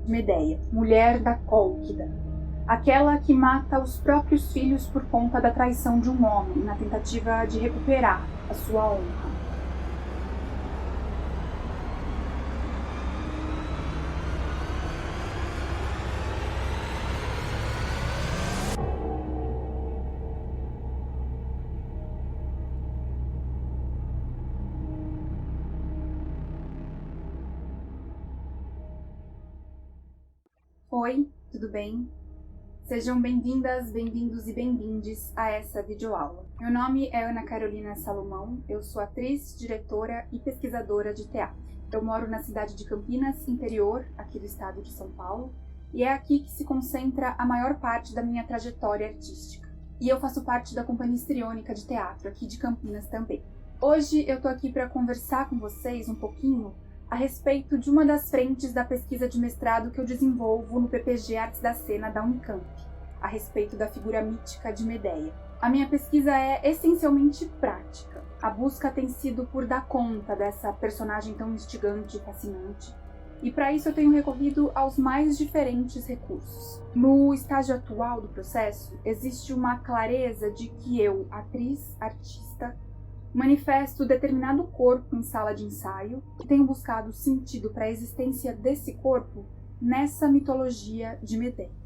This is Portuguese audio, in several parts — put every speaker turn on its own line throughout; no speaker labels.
Medeia, mulher da Cólquida, aquela que mata os próprios filhos por conta da traição de um homem na tentativa de recuperar a sua honra. Oi, tudo bem? Sejam bem-vindas, bem-vindos e bem-vindes a essa videoaula. Meu nome é Ana Carolina Salomão, eu sou atriz, diretora e pesquisadora de teatro. Eu moro na cidade de Campinas, interior, aqui do estado de São Paulo, e é aqui que se concentra a maior parte da minha trajetória artística. E eu faço parte da Companhia Histriônica de Teatro, aqui de Campinas também. Hoje eu tô aqui para conversar com vocês um pouquinho a respeito de uma das frentes da pesquisa de mestrado que eu desenvolvo no PPG Artes da Cena da Unicamp, a respeito da figura mítica de Medeia. A minha pesquisa é essencialmente prática. A busca tem sido por dar conta dessa personagem tão instigante e fascinante, e para isso eu tenho recorrido aos mais diferentes recursos. No estágio atual do processo, existe uma clareza de que eu, atriz, artista, manifesto determinado corpo em sala de ensaio e tenho buscado sentido para a existência desse corpo nessa mitologia de Medeia.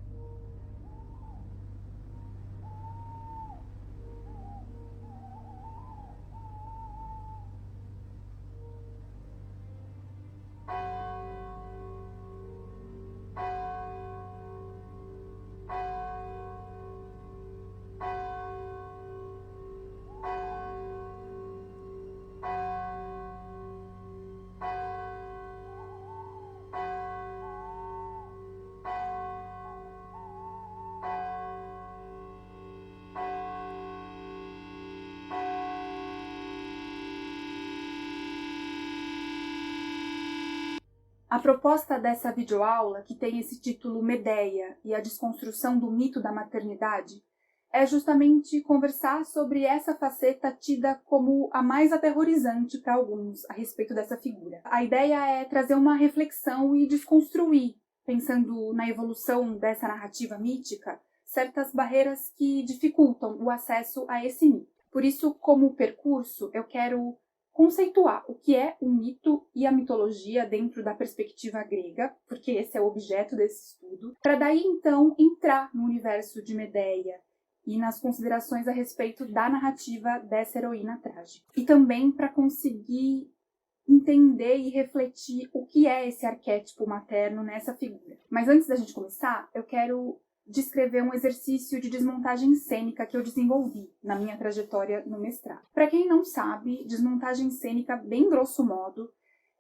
A proposta dessa videoaula, que tem esse título Medeia e a desconstrução do mito da maternidade, é justamente conversar sobre essa faceta tida como a mais aterrorizante para alguns a respeito dessa figura. A ideia é trazer uma reflexão e desconstruir, pensando na evolução dessa narrativa mítica, certas barreiras que dificultam o acesso a esse mito. Por isso, como percurso, eu quero conceituar o que é o mito e a mitologia dentro da perspectiva grega, porque esse é o objeto desse estudo, para daí então entrar no universo de Medeia e nas considerações a respeito da narrativa dessa heroína trágica. E também para conseguir entender e refletir o que é esse arquétipo materno nessa figura. Mas antes da gente começar, eu quero descrever um exercício de desmontagem cênica que eu desenvolvi na minha trajetória no mestrado. Para quem não sabe, desmontagem cênica, bem grosso modo,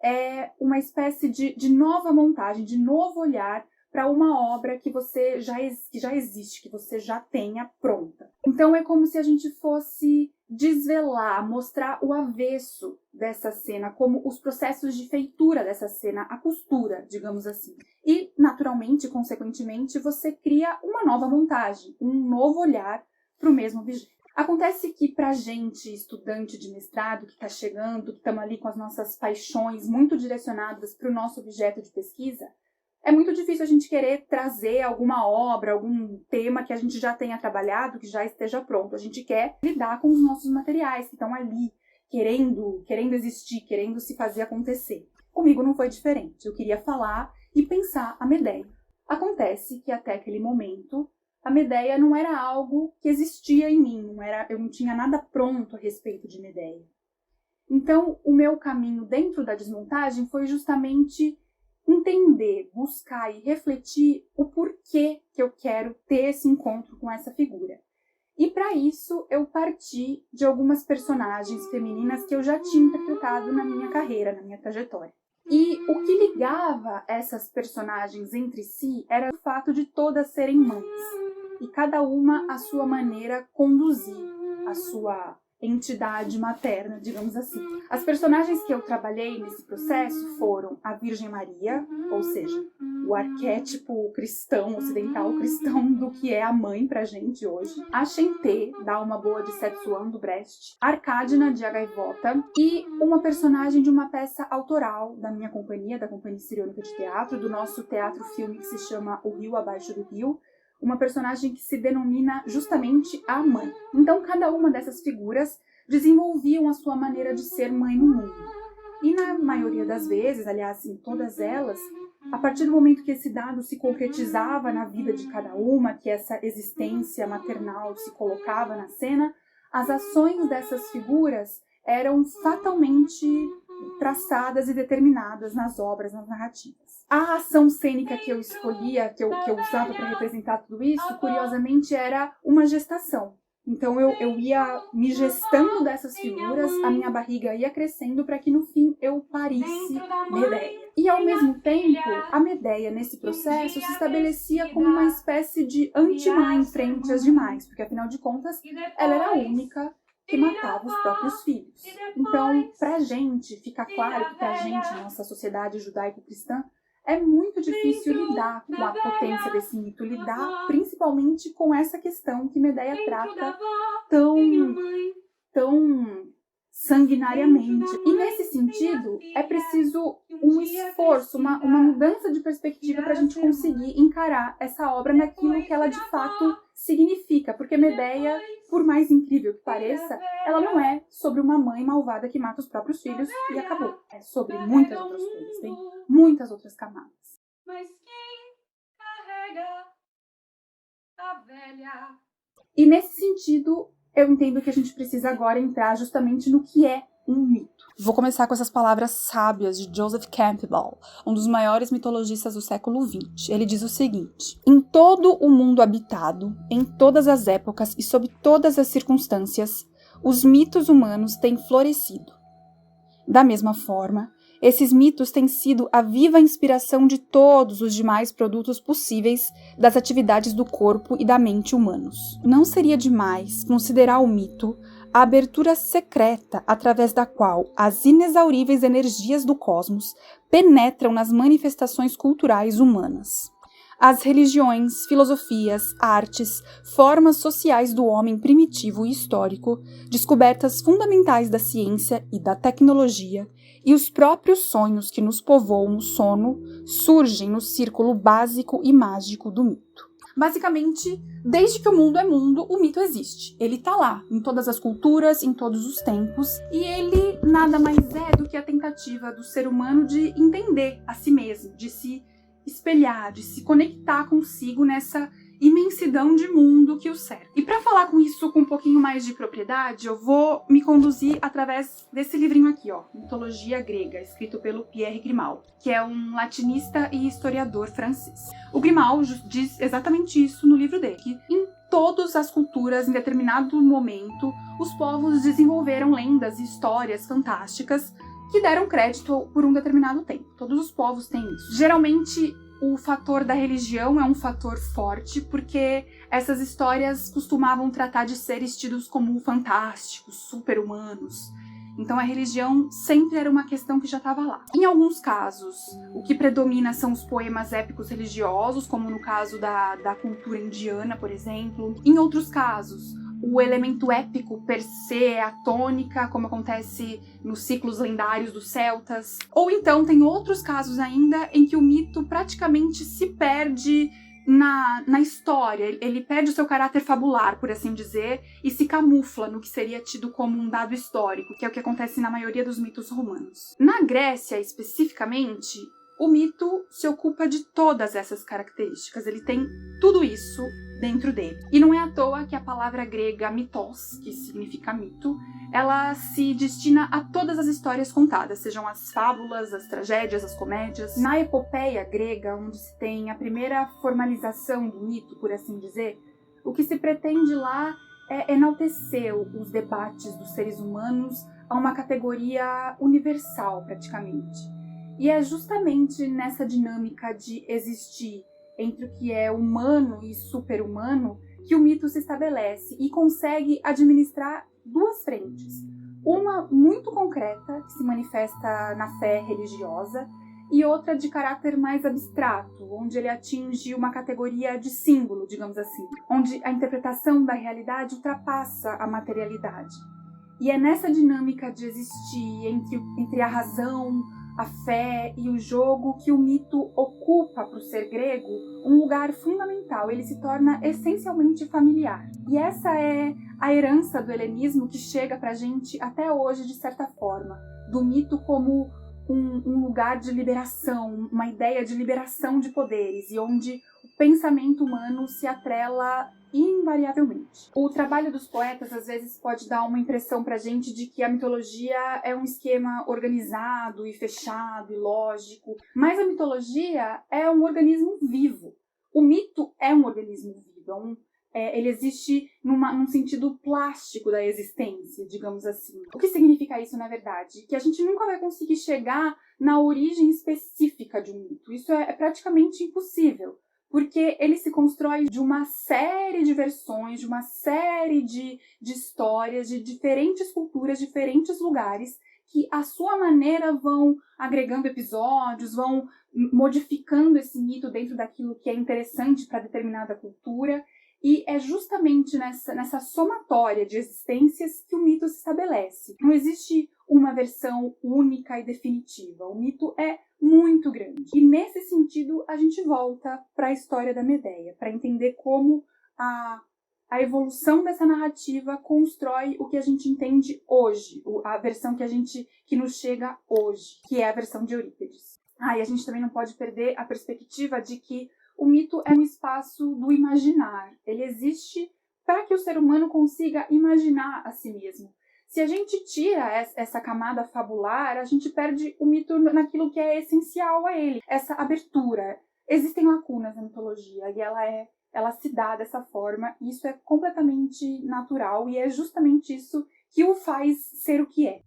é uma espécie de nova montagem, de novo olhar para uma obra que já existe, que você já tenha pronta. Então é como se a gente fosse desvelar, mostrar o avesso dessa cena, como os processos de feitura dessa cena, a costura, digamos assim. E, naturalmente, consequentemente, você cria uma nova montagem, um novo olhar para o mesmo objeto. Acontece que pra gente, estudante de mestrado, que está chegando, que estamos ali com as nossas paixões muito direcionadas para o nosso objeto de pesquisa, é muito difícil a gente querer trazer alguma obra, algum tema que a gente já tenha trabalhado, que já esteja pronto. A gente quer lidar com os nossos materiais que estão ali, querendo existir, querendo se fazer acontecer. Comigo não foi diferente. Eu queria falar e pensar a Medeia. Acontece que até aquele momento, a Medeia não era algo que existia em mim, eu não tinha nada pronto a respeito de Medeia. Então, o meu caminho dentro da desmontagem foi justamente entender, buscar e refletir o porquê que eu quero ter esse encontro com essa figura. E para isso eu parti de algumas personagens femininas que eu já tinha interpretado na minha carreira, na minha trajetória. E o que ligava essas personagens entre si era o fato de todas serem mães, e cada uma a sua maneira conduzir a sua entidade materna, digamos assim. As personagens que eu trabalhei nesse processo foram a Virgem Maria, ou seja, o arquétipo cristão, ocidental cristão do que é a mãe pra gente hoje, a Xentê, da Alma Boa de Setsuan, do Brecht, a Arcádina, de A Gaivota, e uma personagem de uma peça autoral da minha companhia, da Companhia Ciriônica de Teatro, do nosso teatro-filme que se chama O Rio Abaixo do Rio, uma personagem que se denomina justamente a mãe. Então, cada uma dessas figuras desenvolviam a sua maneira de ser mãe no mundo. E na maioria das vezes, aliás, em todas elas, a partir do momento que esse dado se concretizava na vida de cada uma, que essa existência maternal se colocava na cena, as ações dessas figuras eram fatalmente traçadas e determinadas nas obras, nas narrativas. A ação cênica que eu escolhia, que eu usava para representar tudo isso, curiosamente, era uma gestação. Então eu ia me gestando dessas figuras, a minha barriga ia crescendo para que no fim eu parisse Medeia. E ao mesmo tempo, a Medeia nesse processo se estabelecia como uma espécie de anti-mãe frente às demais, porque afinal de contas ela era a única que matava os próprios filhos. Então, pra gente, fica claro que pra gente, nossa sociedade judaico-cristã, é muito difícil lidar com a potência desse mito, lidar principalmente com essa questão que Medeia trata tão sanguinariamente. E nesse sentido, é preciso um esforço, uma mudança de perspectiva para a gente conseguir encarar essa obra naquilo que ela de fato significa, porque Medeia, por mais incrível que pareça, ela não é sobre uma mãe malvada que mata os próprios filhos e acabou. É sobre muitas outras coisas, tem muitas outras camadas. Mas quem carrega a velha? E nesse sentido, eu entendo que a gente precisa agora entrar justamente no que é um mito. Vou começar com essas palavras sábias de Joseph Campbell, um dos maiores mitologistas do século XX. Ele diz o seguinte: em todo o mundo habitado, em todas as épocas e sob todas as circunstâncias, os mitos humanos têm florescido. Da mesma forma, esses mitos têm sido a viva inspiração de todos os demais produtos possíveis das atividades do corpo e da mente humanos. Não seria demais considerar o mito a abertura secreta através da qual as inexauríveis energias do cosmos penetram nas manifestações culturais humanas. As religiões, filosofias, artes, formas sociais do homem primitivo e histórico, descobertas fundamentais da ciência e da tecnologia, e os próprios sonhos que nos povoam o sono surgem no círculo básico e mágico do mito. Basicamente, desde que o mundo é mundo, o mito existe. Ele tá lá, em todas as culturas, em todos os tempos, e ele nada mais é do que a tentativa do ser humano de entender a si mesmo, de se espelhar, de se conectar consigo nessa imensidão de mundo que o cerca. E para falar com isso com um pouquinho mais de propriedade, eu vou me conduzir através desse livrinho aqui, ó, Mitologia Grega, escrito pelo Pierre Grimal, que é um latinista e historiador francês. O Grimal diz exatamente isso no livro dele, que em todas as culturas, em determinado momento, os povos desenvolveram lendas e histórias fantásticas que deram crédito por um determinado tempo. Todos os povos têm isso. Geralmente, o fator da religião é um fator forte, porque essas histórias costumavam tratar de seres tidos como fantásticos, super-humanos. Então a religião sempre era uma questão que já estava lá. Em alguns casos, o que predomina são os poemas épicos religiosos, como no caso da cultura indiana, por exemplo. Em outros casos, o elemento épico per se é a tônica, como acontece nos ciclos lendários dos celtas. Ou então tem outros casos ainda em que o mito praticamente se perde na história. Ele perde o seu caráter fabular, por assim dizer, e se camufla no que seria tido como um dado histórico, que é o que acontece na maioria dos mitos romanos. Na Grécia, especificamente, o mito se ocupa de todas essas características. Ele tem tudo isso dentro dele. E não é à toa que a palavra grega mitos, que significa mito, ela se destina a todas as histórias contadas, sejam as fábulas, as tragédias, as comédias. Na epopeia grega, onde se tem a primeira formalização do mito, por assim dizer, o que se pretende lá é enaltecer os debates dos seres humanos a uma categoria universal, praticamente. E é justamente nessa dinâmica de existir entre o que é humano e super-humano que o mito se estabelece e consegue administrar duas frentes. Uma muito concreta, que se manifesta na fé religiosa, e outra de caráter mais abstrato, onde ele atinge uma categoria de símbolo, digamos assim, onde a interpretação da realidade ultrapassa a materialidade. E é nessa dinâmica de existir entre a razão, a fé e o jogo que o mito ocupa para o ser grego um lugar fundamental. Ele se torna essencialmente familiar. E essa é a herança do helenismo que chega para a gente até hoje, de certa forma, do mito como um lugar de liberação, uma ideia de liberação de poderes, e onde o pensamento humano se atrela invariavelmente. O trabalho dos poetas às vezes pode dar uma impressão pra gente de que a mitologia é um esquema organizado e fechado e lógico, mas a mitologia é um organismo vivo. O mito é um organismo vivo, ele existe num sentido plástico da existência, digamos assim. O que significa isso, na verdade? Que a gente nunca vai conseguir chegar na origem específica de um mito. Isso é praticamente impossível, porque ele se constrói de uma série de versões, de uma série de histórias, de diferentes culturas, diferentes lugares, que à sua maneira vão agregando episódios, vão modificando esse mito dentro daquilo que é interessante para determinada cultura. E é justamente nessa somatória de existências que o mito se estabelece. Não existe uma versão única e definitiva. O mito é muito grande. E nesse sentido, a gente volta para a história da Medeia, para entender como a evolução dessa narrativa constrói o que a gente entende hoje, a versão que nos chega hoje, que é a versão de Eurípides. E a gente também não pode perder a perspectiva de que o mito é um espaço do imaginar. Ele existe para que o ser humano consiga imaginar a si mesmo. Se a gente tira essa camada fabular, a gente perde o mito naquilo que é essencial a ele, essa abertura. Existem lacunas na mitologia e ela se dá dessa forma, e isso é completamente natural, e é justamente isso que o faz ser o que é.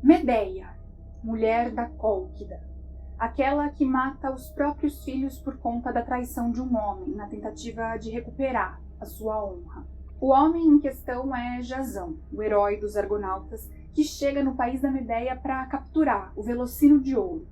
Medeia, mulher da Cólquida. Aquela que mata os próprios filhos por conta da traição de um homem, na tentativa de recuperar a sua honra. O homem em questão é Jasão, o herói dos argonautas, que chega no país da Medeia para capturar o Velocino de Ouro,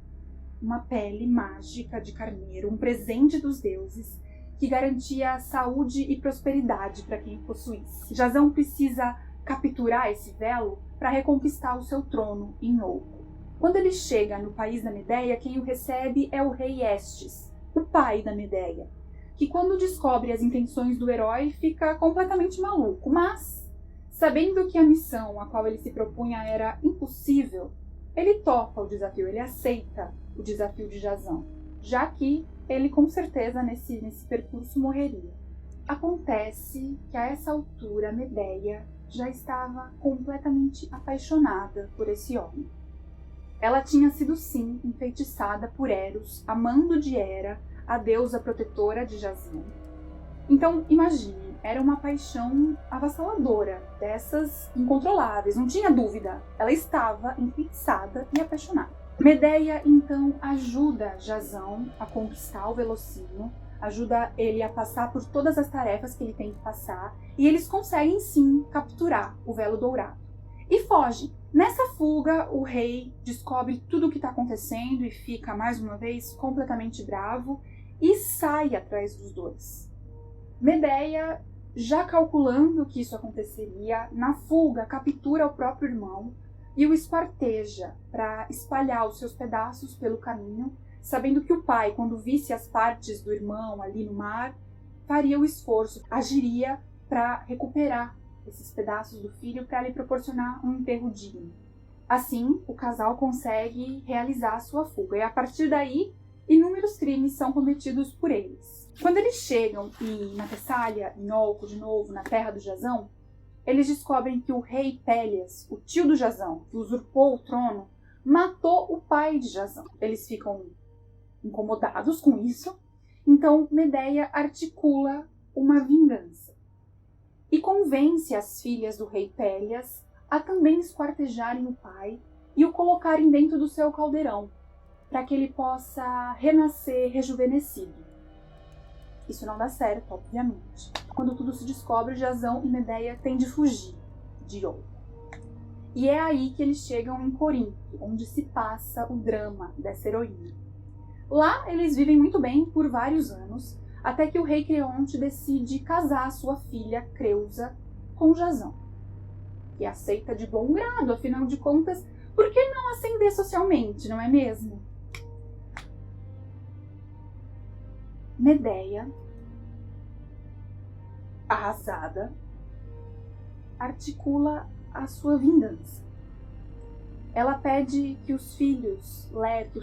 uma pele mágica de carneiro, um presente dos deuses, que garantia saúde e prosperidade para quem possuísse. Jasão precisa capturar esse velo para reconquistar o seu trono em Olco. Quando ele chega no país da Medeia, quem o recebe é o rei Estes, o pai da Medeia, que quando descobre as intenções do herói fica completamente maluco, mas, sabendo que a missão a qual ele se propunha era impossível, ele topa o desafio, ele aceita o desafio de Jasão, já que ele com certeza nesse percurso morreria. Acontece que a essa altura a Medeia já estava completamente apaixonada por esse homem. Ela tinha sido, sim, enfeitiçada por Eros, amando de Hera, a deusa protetora de Jasão. Então, imagine, era uma paixão avassaladora, dessas incontroláveis, não tinha dúvida. Ela estava enfeitiçada e apaixonada. Medeia, então, ajuda Jasão a conquistar o Velocino, ajuda ele a passar por todas as tarefas que ele tem que passar, e eles conseguem, sim, capturar o Velo Dourado. E fogem. Nessa fuga, o rei descobre tudo o que está acontecendo e fica, mais uma vez, completamente bravo e sai atrás dos dois. Medeia, já calculando que isso aconteceria, na fuga captura o próprio irmão e o esquarteja para espalhar os seus pedaços pelo caminho, sabendo que o pai, quando visse as partes do irmão ali no mar, faria o esforço, agiria para recuperar esses pedaços do filho para lhe proporcionar um enterro digno. Assim, o casal consegue realizar a sua fuga, e a partir daí, inúmeros crimes são cometidos por eles. Quando eles chegam na Tessália, em Olco, de novo, na terra do Jasão, eles descobrem que o rei Pélias, o tio do Jasão, que usurpou o trono, matou o pai de Jasão. Eles ficam incomodados com isso, então Medeia articula uma vingança e convence as filhas do rei Pélias a também esquartejarem o pai e o colocarem dentro do seu caldeirão, para que ele possa renascer rejuvenescido. isso não dá certo, obviamente. Quando tudo se descobre, Jasão e Medeia têm de fugir de Iola. E é aí que eles chegam em Corinto, onde se passa o drama dessa heroína. Lá eles vivem muito bem por vários anos, até que o rei Creonte decide casar sua filha Creusa com Jasão, que aceita de bom grado, afinal de contas, por que não ascender socialmente, não é mesmo? Medeia, arrasada, articula a sua vingança. Ela pede que os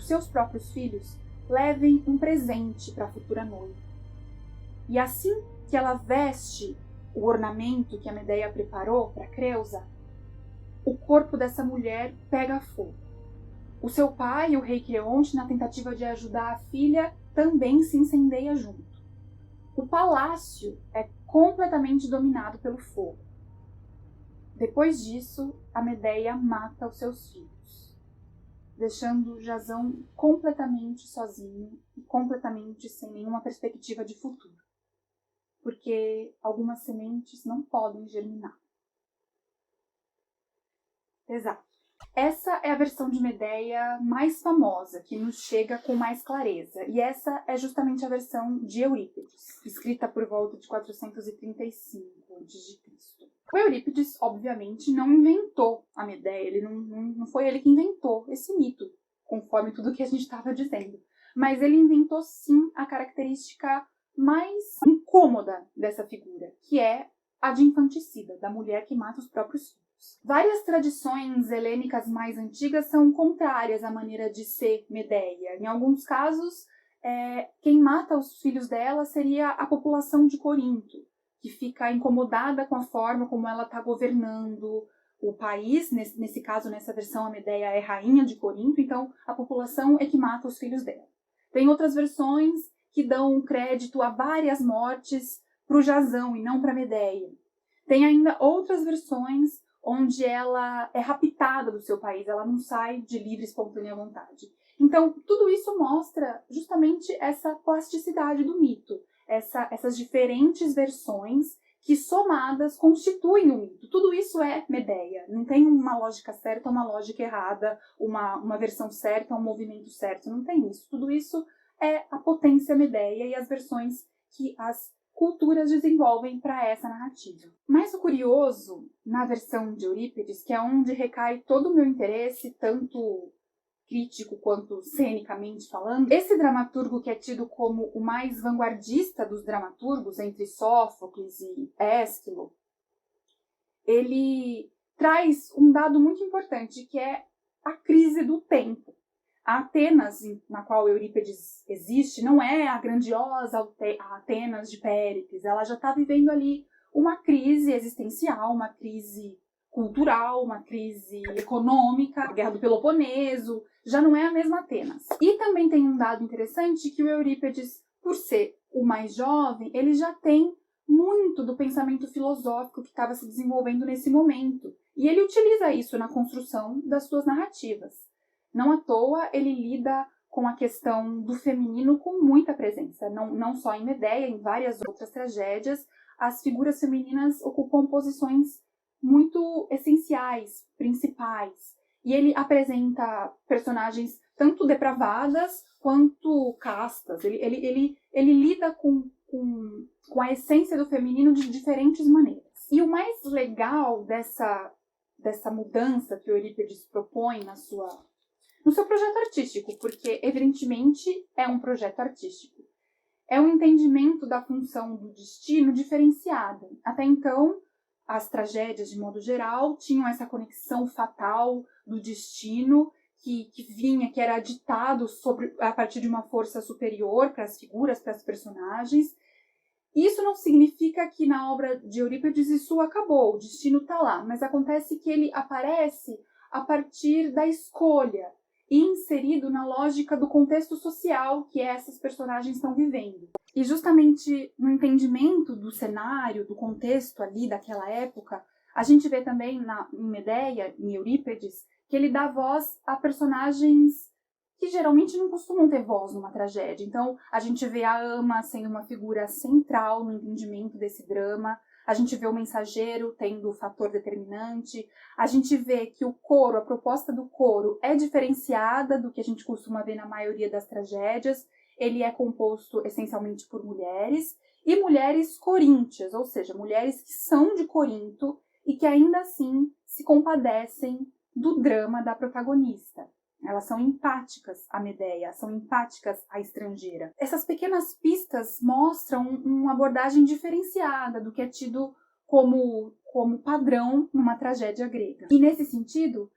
seus próprios filhos, levem um presente para a futura noiva. E assim que ela veste o ornamento que a Medeia preparou para Creusa, o corpo dessa mulher pega fogo. O seu pai, o rei Creonte, na tentativa de ajudar a filha, também se incendeia junto. O palácio é completamente dominado pelo fogo. Depois disso, a Medeia mata os seus filhos, deixando Jasão completamente sozinho e completamente sem nenhuma perspectiva de futuro, porque algumas sementes não podem germinar. Exato. Essa é a versão de Medeia mais famosa, que nos chega com mais clareza, e essa é justamente a versão de Eurípides, escrita por volta de 435 a.C. O Eurípides, obviamente, não inventou a Medeia, não foi ele que inventou esse mito, conforme tudo que a gente estava dizendo, mas ele inventou sim a característica mais incômoda dessa figura, que é a de infanticida, da mulher que mata os próprios filhos. Várias tradições helênicas mais antigas são contrárias à maneira de ser Medeia. Em alguns casos, quem mata os filhos dela seria a população de Corinto, que fica incomodada com a forma como ela está governando o país. Nesse caso, nessa versão, a Medeia é rainha de Corinto, então a população é que mata os filhos dela. Tem outras versões que dão crédito a várias mortes para o Jasão e não para a Medeia. Tem ainda outras versões onde ela é raptada do seu país, ela não sai de livre, espontânea vontade. Então, tudo isso mostra justamente essa plasticidade do mito, essas diferentes versões que, somadas, constituem o mito. Tudo isso é Medeia, não tem uma lógica certa, uma lógica errada, uma versão certa, um movimento certo, não tem isso. Tudo isso é a potência Medeia e as versões que as culturas desenvolvem para essa narrativa. Mas o curioso, na versão de Eurípides, que é onde recai todo o meu interesse, tanto crítico quanto cenicamente falando, esse dramaturgo que é tido como o mais vanguardista dos dramaturgos, entre Sófocles e Ésquilo, ele traz um dado muito importante, que é a crise do tempo. A Atenas, na qual Eurípides existe, não é a grandiosa Atenas de Péricles. Ela já está vivendo ali uma crise existencial, uma crise cultural, uma crise econômica, a Guerra do Peloponeso, já não é a mesma Atenas. E também tem um dado interessante que o Eurípides, por ser o mais jovem, ele já tem muito do pensamento filosófico que estava se desenvolvendo nesse momento. E ele utiliza isso na construção das suas narrativas. Não à toa ele lida com a questão do feminino com muita presença. Não só em Medeia, em várias outras tragédias, as figuras femininas ocupam posições muito essenciais, principais. E ele apresenta personagens tanto depravadas quanto castas. Ele lida com a essência do feminino de diferentes maneiras. E o mais legal dessa mudança que Eurípides propõe no seu projeto artístico, porque evidentemente é um projeto artístico, é um entendimento da função do destino diferenciada. Até então, as tragédias, de modo geral, tinham essa conexão fatal do destino que era ditado a partir de uma força superior para as figuras, para as personagens. Isso não significa que na obra de Eurípides isso acabou, o destino está lá, mas acontece que ele aparece a partir da escolha e inserido na lógica do contexto social que essas personagens estão vivendo. E justamente no entendimento do cenário, do contexto ali daquela época, a gente vê também em Medeia, em Eurípides, que ele dá voz a personagens que geralmente não costumam ter voz numa tragédia. Então, a gente vê a ama sendo uma figura central no entendimento desse drama, a gente vê o mensageiro tendo o fator determinante, a gente vê que o coro, a proposta do coro é diferenciada do que a gente costuma ver na maioria das tragédias. Ele é composto essencialmente por mulheres, e mulheres coríntias, ou seja, mulheres que são de Corinto e que ainda assim se compadecem do drama da protagonista. Elas são empáticas à Medeia, são empáticas à estrangeira. Essas pequenas pistas mostram uma abordagem diferenciada do que é tido como padrão numa tragédia grega. E nesse sentido,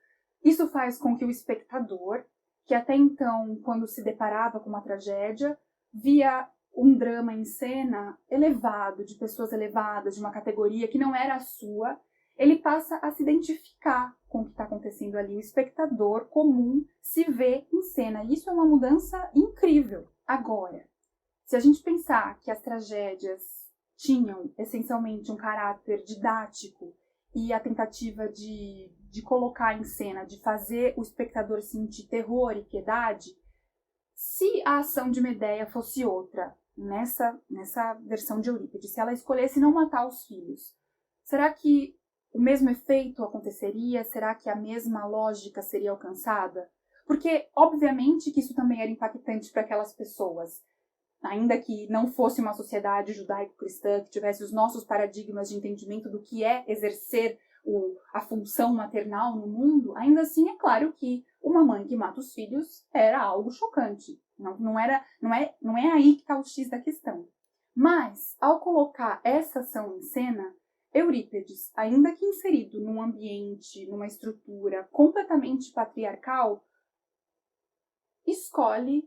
isso faz com que o espectador, que até então, quando se deparava com uma tragédia, via um drama em cena elevado, de pessoas elevadas, de uma categoria que não era a sua, ele passa a se identificar com o que está acontecendo ali. O espectador comum se vê em cena. E isso é uma mudança incrível. Agora, se a gente pensar que as tragédias tinham essencialmente um caráter didático e a tentativa de colocar em cena, de fazer o espectador sentir terror e piedade, se a ação de Medeia fosse outra, nessa versão de Eurípides, se ela escolhesse não matar os filhos, será que o mesmo efeito aconteceria? Será que a mesma lógica seria alcançada? Porque, obviamente, que isso também era impactante para aquelas pessoas. Ainda que não fosse uma sociedade judaico-cristã, que tivesse os nossos paradigmas de entendimento do que é exercer a função maternal no mundo, ainda assim é claro que uma mãe que mata os filhos era algo chocante. Não é aí que está o X da questão. Mas, ao colocar essa ação em cena, Eurípides, ainda que inserido num ambiente, numa estrutura completamente patriarcal, escolhe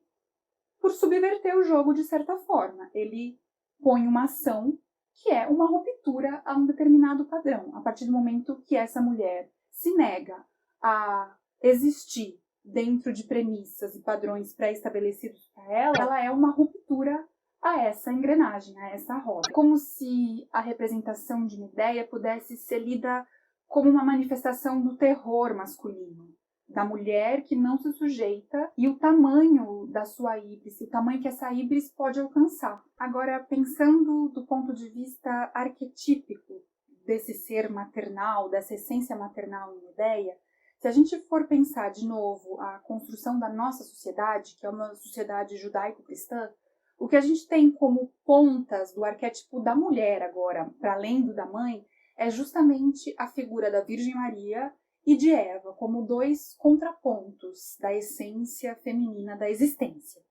por subverter o jogo de certa forma. Ele põe uma ação que é uma ruptura a um determinado padrão. A partir do momento que essa mulher se nega a existir dentro de premissas e padrões pré-estabelecidos para ela, ela é uma ruptura a essa engrenagem, a essa roda. É como se a representação de Medeia pudesse ser lida como uma manifestação do terror masculino, da mulher que não se sujeita e o tamanho da sua híbris, o tamanho que essa híbris pode alcançar. Agora, pensando do ponto de vista arquetípico desse ser maternal, dessa essência maternal em Medeia, se a gente for pensar de novo a construção da nossa sociedade, que é uma sociedade judaico-cristã, o que a gente tem como pontas do arquétipo da mulher agora, para além do da mãe, é justamente a figura da Virgem Maria e de Eva, como dois contrapontos da essência feminina da existência.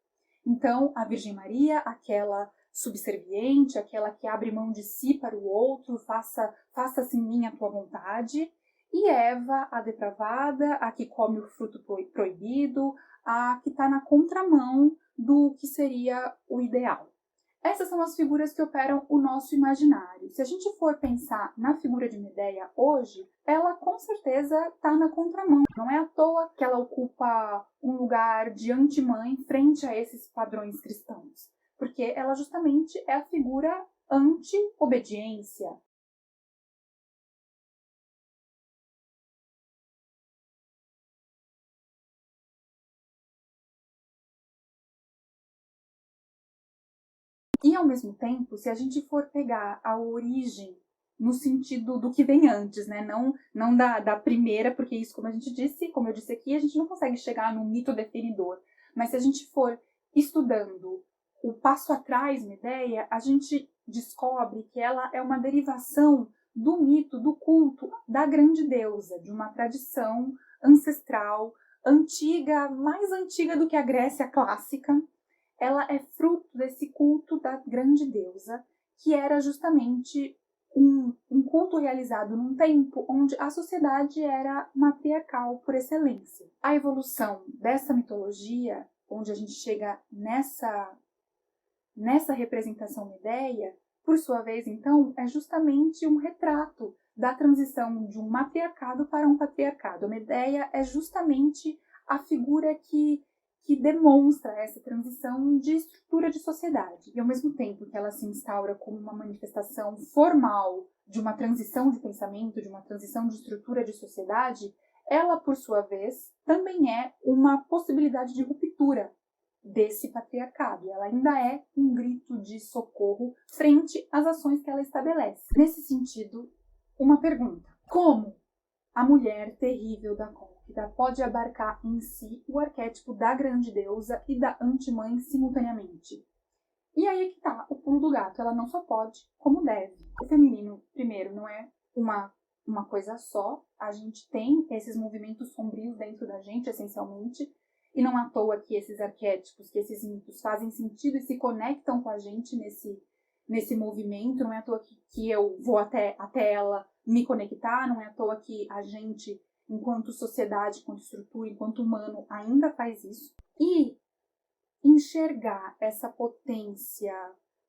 Então, a Virgem Maria, aquela subserviente, aquela que abre mão de si para o outro, faça-se em mim a tua vontade, e Eva, a depravada, a que come o fruto proibido, a que está na contramão do que seria o ideal. Essas são as figuras que operam o nosso imaginário. Se a gente for pensar na figura de Medeia hoje, ela com certeza está na contramão. Não é à toa que ela ocupa um lugar de anti-mãe frente a esses padrões cristãos. Porque ela justamente é a figura anti-obediência. E, ao mesmo tempo, se a gente for pegar a origem no sentido do que vem antes, né? Não da primeira, porque isso, como eu disse aqui, a gente não consegue chegar no mito definidor. Mas se a gente for estudando o passo atrás, Medeia, a gente descobre que ela é uma derivação do mito, do culto da grande deusa, de uma tradição ancestral, antiga, mais antiga do que a Grécia clássica. Ela é fruto desse culto da grande deusa, que era justamente um culto realizado num tempo onde a sociedade era matriarcal por excelência. A evolução dessa mitologia, onde a gente chega nessa representação Medeia, por sua vez, então, é justamente um retrato da transição de um matriarcado para um patriarcado. A Medeia é justamente a figura que demonstra essa transição de estrutura de sociedade. E ao mesmo tempo que ela se instaura como uma manifestação formal de uma transição de pensamento, de uma transição de estrutura de sociedade, ela, por sua vez, também é uma possibilidade de ruptura desse patriarcado. Ela ainda é um grito de socorro frente às ações que ela estabelece. Nesse sentido, uma pergunta: como a mulher terrível da Cólquida pode abarcar em si o arquétipo da grande deusa e da antimãe simultaneamente? E aí é que tá o pulo do gato. Ela não só pode, como deve. O feminino, primeiro, não é uma coisa só. A gente tem esses movimentos sombrios dentro da gente, essencialmente, e não à toa que esses arquétipos, que esses mitos fazem sentido e se conectam com a gente nesse movimento. Não é à toa que eu vou até ela me conectar, não é à toa que a gente, enquanto sociedade, enquanto estrutura, enquanto humano, ainda faz isso. E enxergar essa potência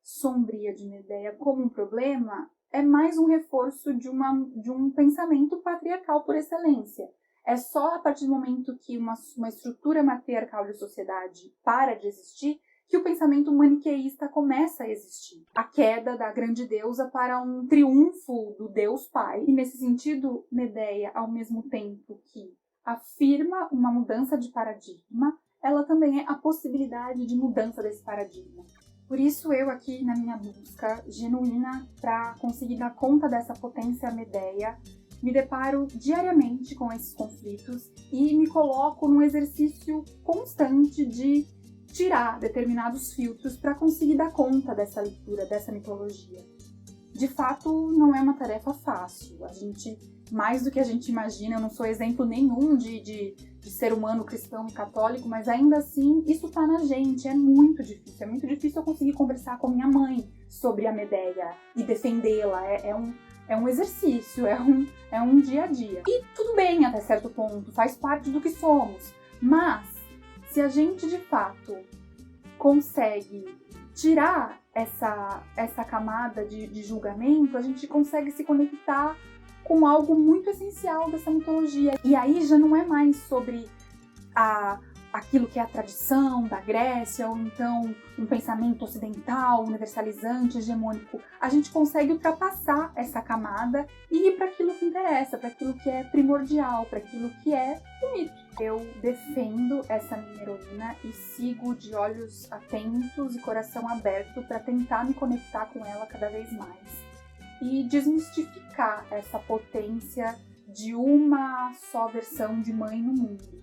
sombria de Medeia como um problema é mais um reforço de um pensamento patriarcal por excelência. É só a partir do momento que uma estrutura matriarcal de sociedade para de existir que o pensamento maniqueísta começa a existir. A queda da grande deusa para um triunfo do Deus Pai. E nesse sentido, Medeia, ao mesmo tempo que afirma uma mudança de paradigma, ela também é a possibilidade de mudança desse paradigma. Por isso eu aqui, na minha busca genuína para conseguir dar conta dessa potência Medeia, me deparo diariamente com esses conflitos e me coloco num exercício constante de tirar determinados filtros para conseguir dar conta dessa leitura, dessa mitologia. De fato, não é uma tarefa fácil. A gente, mais do que a gente imagina, eu não sou exemplo nenhum de ser humano cristão e católico, mas ainda assim, isso tá na gente, é muito difícil. É muito difícil eu conseguir conversar com minha mãe sobre a Medeia e defendê-la. É um exercício, é um dia a dia. E tudo bem até certo ponto, faz parte do que somos. Mas, se a gente de fato consegue tirar essa camada de julgamento, a gente consegue se conectar com algo muito essencial dessa mitologia. E aí já não é mais sobre aquilo que é a tradição da Grécia, ou então um pensamento ocidental, universalizante, hegemônico. A gente consegue ultrapassar essa camada e ir para aquilo que interessa, para aquilo que é primordial, para aquilo que é o mito. Eu defendo essa minha heroína e sigo de olhos atentos e coração aberto para tentar me conectar com ela cada vez mais e desmistificar essa potência de uma só versão de mãe no mundo.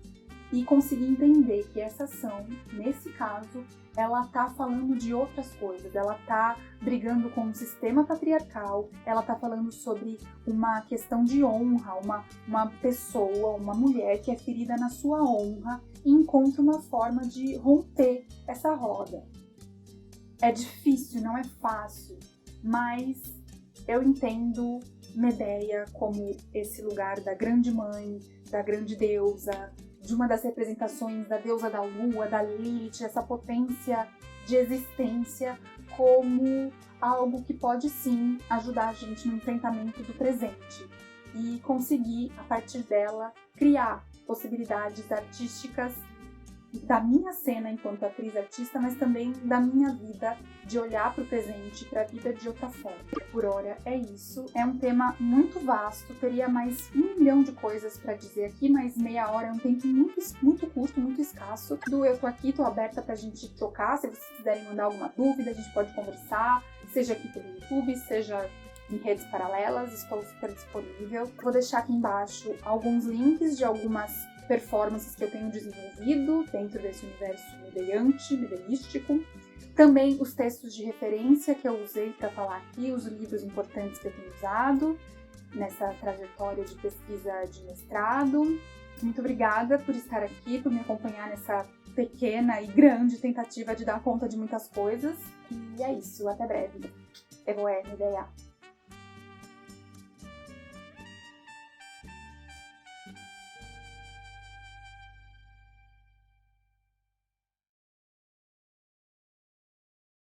E conseguir entender que essa ação, nesse caso, ela tá falando de outras coisas, ela tá brigando com um sistema patriarcal, ela tá falando sobre uma questão de honra, uma pessoa, uma mulher que é ferida na sua honra e encontra uma forma de romper essa roda. É difícil, não é fácil, mas eu entendo Medeia como esse lugar da grande mãe, da grande deusa, de uma das representações da deusa da lua, da Lilith, essa potência de existência como algo que pode sim ajudar a gente no enfrentamento do presente e conseguir, a partir dela, criar possibilidades artísticas da minha cena enquanto atriz artista, mas também da minha vida, de olhar para o presente, para a vida de outra forma. Por hora é isso. É um tema muito vasto, teria mais 1 milhão de coisas para dizer aqui, mas meia hora é um tempo muito curto, muito escasso. Eu tô aqui, tô aberta pra gente trocar, se vocês quiserem mandar alguma dúvida, a gente pode conversar, seja aqui pelo YouTube, seja em redes paralelas, estou super disponível. Vou deixar aqui embaixo alguns links de algumas performances que eu tenho desenvolvido dentro desse universo medeístico. Também os textos de referência que eu usei para falar aqui, os livros importantes que eu tenho usado nessa trajetória de pesquisa de mestrado. Muito obrigada por estar aqui, por me acompanhar nessa pequena e grande tentativa de dar conta de muitas coisas. E é isso, até breve. Evoé, Medeia.